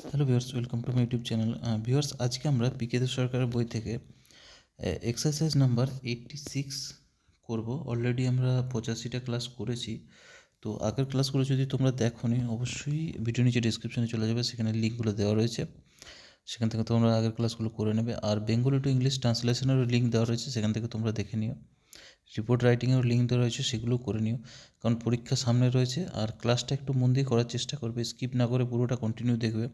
Hello viewers, welcome to my YouTube channel. Viewers, আজকে আমরা পিকে সরকারের বই থেকে এক্সারসাইজ নাম্বার 86 করব। অলরেডি আমরা 85টা ক্লাস করেছি। তো আগের ক্লাসগুলো যদি তোমরা দেখোনি, অবশ্যই ভিডিও নিচে ডিসক্রিপশনে চলে যাবে, সেখানে লিঙ্কগুলো দেওয়া রয়েছে, সেখান থেকে তোমরা আগের ক্লাসগুলো করে নেবে। আর বেঙ্গলি টু ইংলিশ ট্রান্সলেশনেরও লিঙ্ক দেওয়া রয়েছে, সেখান থেকে তোমরা দেখে নিও। রিপোর্ট রাইটিংয়েরও লিঙ্ক দেওয়া রয়েছে, সেগুলো করে নিও, কারণ পরীক্ষা সামনে রয়েছে। আর ক্লাসটা একটু মন দিয়ে করার চেষ্টা করবে, স্কিপ না করে পুরোটা কন্টিনিউ দেখবে।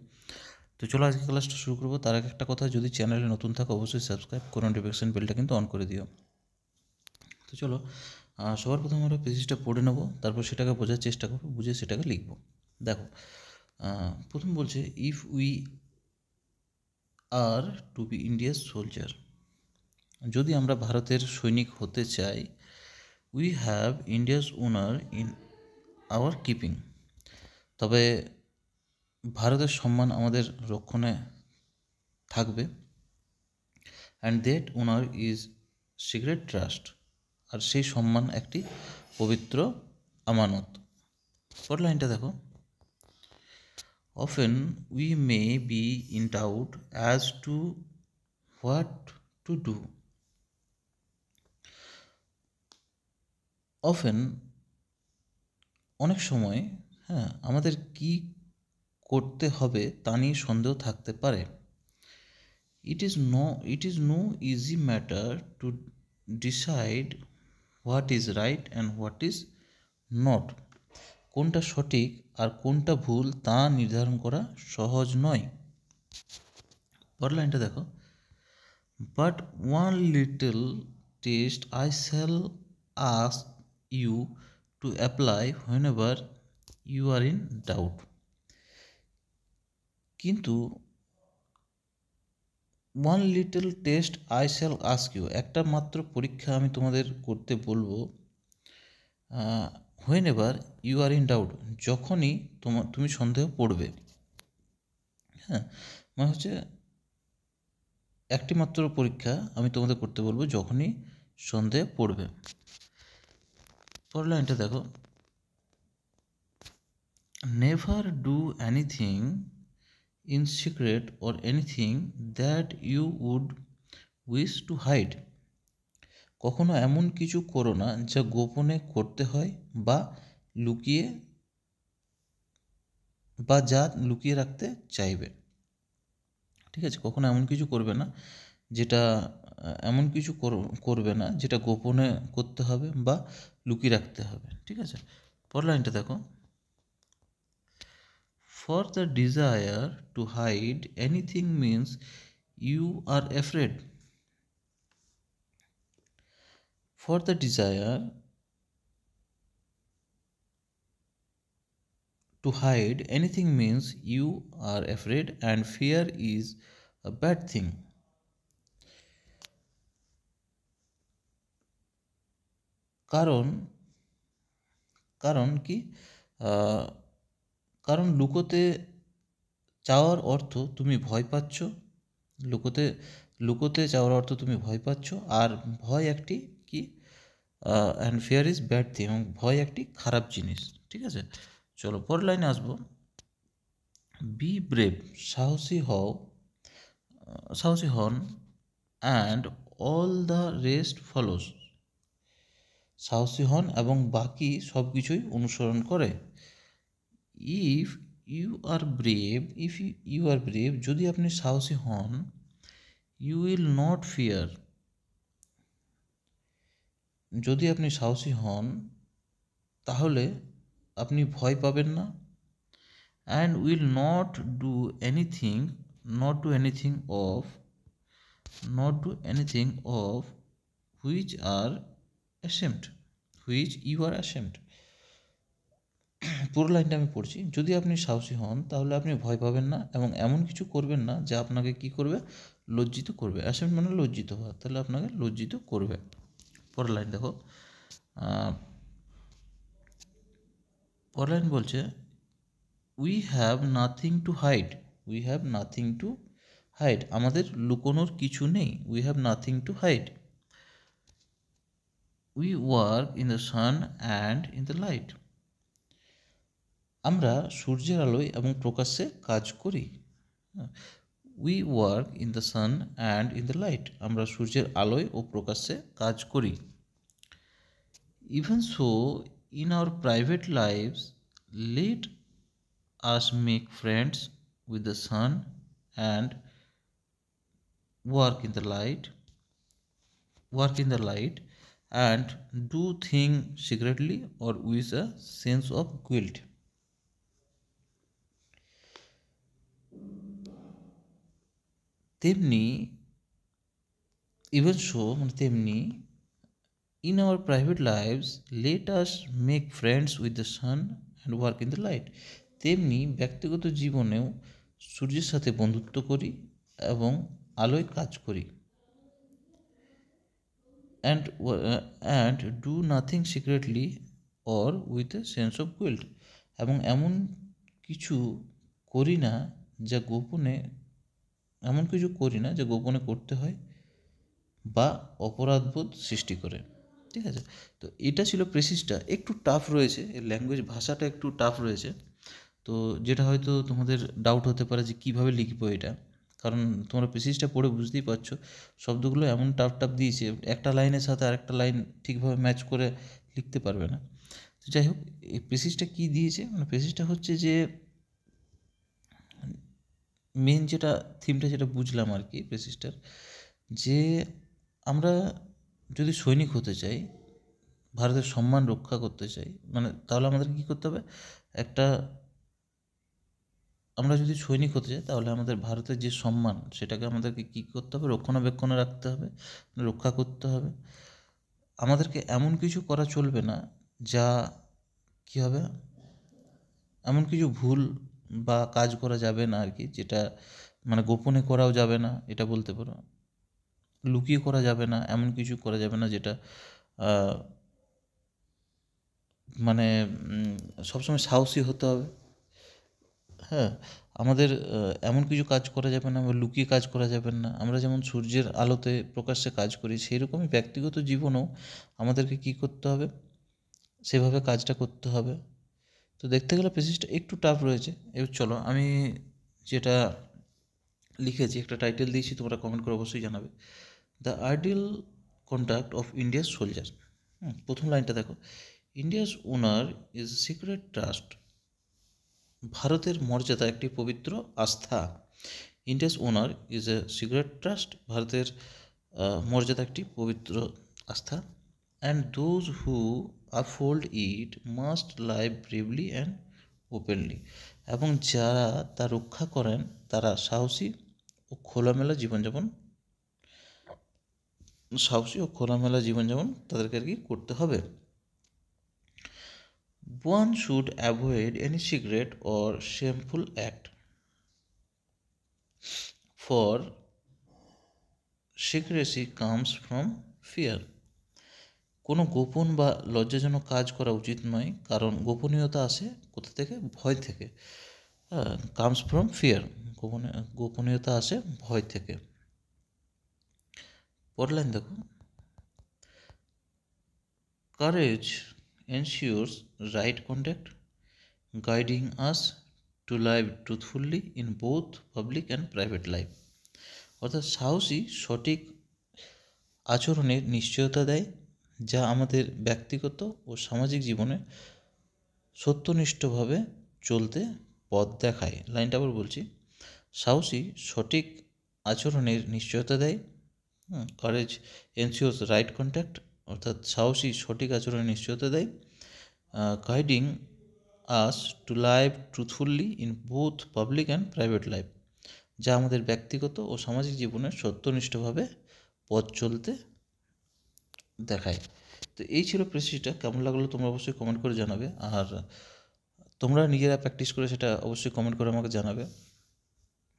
তো চলো আজকে ক্লাসটা শুরু করবো। তার আগে একটা কথা, যদি চ্যানেলে নতুন থাকো অবশ্যই সাবস্ক্রাইব করো, নোটিফিকেশন বেলটা কিন্তু অন করে দিও। তো চলো, সবার প্রথমে আমরা পেজটা পড়ে নেবো, তারপর সেটাকে বোঝার চেষ্টা করবো, বুঝে সেটাকে লিখবো। দেখো, প্রথম বলছে, if we are to be India's soldier, যদি আমরা ভারতের সৈনিক হতে চাই, we have India's honour in our keeping, তবে ভারতের সম্মান আমাদের রক্ষণে থাকবে। And that honour is secret trust, আর সেই সম্মান একটি পবিত্র আমানত। পর লাইনটা দেখো, often we may be in doubt as to what to do. Often অনেক সময়, আমাদের কি করতে হবে তা নিয়ে সন্দেহ থাকতে পারে। It is no easy matter to decide what is right and what is not. কোনটা সঠিক আর কোনটা ভুল তা নির্ধারণ করা সহজ নয়। পরের লাইনটা দেখো, but one little test I shall ask you to apply whenever you are in doubt. কিন্তু one little test I shall ask you, একটা মাত্র পরীক্ষা আমি তোমাদের করতে বলবো। Whenever you are in doubt, যখনই তুমি সন্দেহ পড়বে। মানে হচ্ছে একটি মাত্র পরীক্ষা আমি তোমাদের করতে বলবো যখনই সন্দেহ পড়বে। পরের লাইনটা দেখো, never do anything in secret or anything that you would wish to hide. কখনো এমন কিছু করো না যা গোপনে করতে হয় বা যা লুকিয়ে রাখতে চাইবে। ঠিক আছে, কখনো এমন কিছু করবে না যেটা করবে না যেটা গোপনে করতে হবে বা লুকিয়ে রাখতে হবে। ঠিক আছে, পরের লাইনটা দেখো, for the desire to hide anything means you are afraid. For the desire to hide anything means you are afraid and fear is a bad thing. কারণ কারণ কি কারণ লুকোতে চাওয়ার অর্থ তুমি ভয় পাচ্ছ। লুকোতে চাওয়ার অর্থ তুমি ভয় পাচ্ছ, আর ভয় একটি কি, and fear is bad thing, এবং ভয় একটি খারাপ জিনিস। ঠিক আছে, চলো পরের লাইনে আসবো। বি ব্রেভ, সাহসী হন, and all the rest follows. সাহসী হন এবং বাকি সব কিছুই অনুসরণ করে। ইফ ইউ আর ব্রেভ, যদি আপনি সাহসী হন, ইউ উইল নট ফিয়ার, যদি আপনি সাহসী হন তাহলে আপনি ভয় পাবেন না। And will not do anything of which you are ashamed. পুরো লাইনটা আমি পড়ছি, যদি আপনি সাহসী হন তাহলে আপনি ভয় পাবেন না এবং এমন কিছু করবেন না যা আপনাকে কি করবে, লজ্জিত করবে। অ্যাশেমড মানে লজ্জিত হওয়া, তাহলে আপনাকে লজ্জিত করবে। পরের লাইন দেখো, পরের লাইন বলছে, we have nothing to hide, আমাদের লুকোনোর কিছু নেই। We have nothing to hide. We work in the sun and in the light, আমরা সূর্যের আলোয় এবং প্রকাশ্যে কাজ করি। We work in the sun and in the light, আমরা সূর্যের আলোয় ও প্রকাশ্যে কাজ করি। Even so in our private lives let us make friends with the sun and work in the light and do things secretly or with a sense of guilt. তেমনি even so মানে তেমনি in our private lives let us make friends with the sun and work in the light, তেমনি ব্যক্তিগত জীবনেও সূর্যের সাথে বন্ধুত্ব করি এবং আলোয় কাজ করি। and do nothing secretly or with a sense of guilt, এবং এমন কিছু করি না যা গোপনে করতে হয় বা অপরাধবোধ সৃষ্টি করে। ঠিক আছে, তো এটা ছিল প্রেসিসটা। একটু টাফ রয়েছে, এর ল্যাঙ্গুয়েজ ভাষাটা একটু টাফ রয়েছে, তো যেটা হয়তো তোমাদের ডাউট হতে পারে যে কীভাবে লিখবো এটা, কারণ তোমরা প্রেসিসটা পড়ে বুঝতেই পারছো শব্দগুলো এমন টাফ দিয়েছে, একটা লাইনের সাথে আরেকটা লাইন ঠিকভাবে ম্যাচ করে লিখতে পারবে না। তো যাই হোক, এই প্রেসিসটা কী দিয়েছে, মানে প্রেসিসটা হচ্ছে যে মেন যেটা থিমটা যেটা বুঝলাম আর কি প্রেসিসটার, যে আমরা যদি সৈনিক হতে চাই, ভারতের সম্মান রক্ষা করতে চাই, মানে তাহলে আমাদের কী করতে হবে, আমরা যদি সৈনিক হতে চাই তাহলে আমাদের ভারতের যে সম্মান সেটাকে আমাদেরকে কী করতে হবে, রক্ষণাবেক্ষণে রাখতে হবে, রক্ষা করতে হবে। আমাদেরকে এমন কিছু করা চলবে না যা কী হবে, এমন কিছু ভুল বা কাজ করা যাবে না আর কি, যেটা মানে গোপনে করাও যাবে না, এটা বলতে পারো, লুকিয়ে করা যাবে না, এমন কিছু করা যাবে না যেটা মানে সবসময় সাহসী হতে হবে। হ্যাঁ, আমাদের এমন কিছু কাজ করা যাবে না, লুকিয়ে কাজ করা যাবে না। আমরা যেমন সূর্যের আলোতে প্রকাশ্যে কাজ করি, সেই রকমই ব্যক্তিগত জীবনেও আমাদেরকে কী করতে হবে, সেভাবে কাজটা করতে হবে। তো দেখতে গেলে প্রেসিসটা একটু টাফ রয়েছে। এবার চলো আমি যেটা লিখেছি, একটা টাইটেল দিয়েছি, তোমরা কমেন্ট করে অবশ্যই জানাবে। The ideal conduct of India's soldier. প্রথম লাইনটা দেখো, India's owner is secret trust, ভারতের মর্যাদা একটি পবিত্র আস্থা। India's owner is a secret trust, ভারতের মর্যাদা একটি পবিত্র আস্থা। And those who uphold it must live bravely and openly, এবং যারা তা রক্ষা করেন তারা সাহসী ও খোলামেলা জীবনযাপন তাদেরকে আর কি করতে হবে। One should avoid any secret or shameful act, for secrecy comes from fear. কোনো গোপন বা লজ্জাজনক কাজ করা উচিত নয়, কারণ গোপনীয়তা আসে কোথা থেকে, ভয় থেকে। কামস ফ্রম ফিয়ার, গোপনীয়তা আসে ভয় থেকে। পরের লাইন দেখো, courage ensures right conduct, guiding us to live truthfully in both public and private life. অর্থাৎ সাহসী সঠিক আচরণের নিশ্চয়তা দেয়, যা আমাদের ব্যক্তিগত ও সামাজিক জীবনে সত্যনিষ্ঠভাবে চলতে পথ দেখায়। লাইনটা আবার বলছি, সাহসী সঠিক আচরণের নিশ্চয়তা দেয়, কারেজ এনশিওরস রাইট কন্ডাক্ট, অর্থাৎ সাহসী সঠিক আচরণের নিশ্চয়তা দেয়, guiding us to live truthfully in both public and private life, যা আমাদের ব্যক্তিগত ও সামাজিক জীবনে সত্যনিষ্ঠভাবে পথ চলতে দেখায়। তো এই ছিল প্রেসিসটা। কেমন লাগলো তোমরা অবশ্যই কমেন্ট করে জানাবে, আর তোমরা নিজেরা প্র্যাকটিস করে সেটা অবশ্যই কমেন্ট করে আমাকে জানাবে।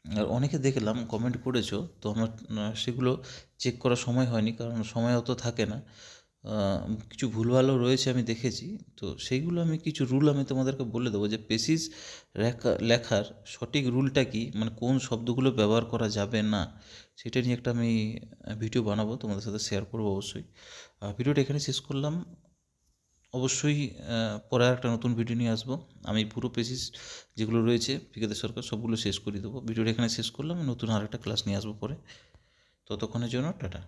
আর অনেকে দেখলাম কমেন্ট করেছো, তো আমার সেগুলো চেক করার সময় হয়নি, কারণ সময় অত থাকে না, কিছু ভুলভালও রয়েছে আমি দেখেছি। তো সেইগুলো আমি কিছু রুল আমি তোমাদেরকে বলে দেবো, যে প্রেসিস লেখার সঠিক রুলটা কি, মানে কোন শব্দগুলো ব্যবহার করা যাবে না, সেটা নিয়ে একটা আমি ভিডিও বানাবো, তোমাদের সাথে শেয়ার করবো অবশ্যই। ভিডিওটা এখানে শেষ করলাম। অবশ্যই পরে একটা নতুন ভিডিও নিয়ে আসবো। আমি পুরো পেসিস যেগুলো রয়েছে পিকেতে সরকার সবগুলো শেষ করে দেবো। ভিডিওটা এখানে শেষ করলাম, নতুন আরেকটা ক্লাস নিয়ে আসবো পরে। ততক্ষণের জন্য টাটা।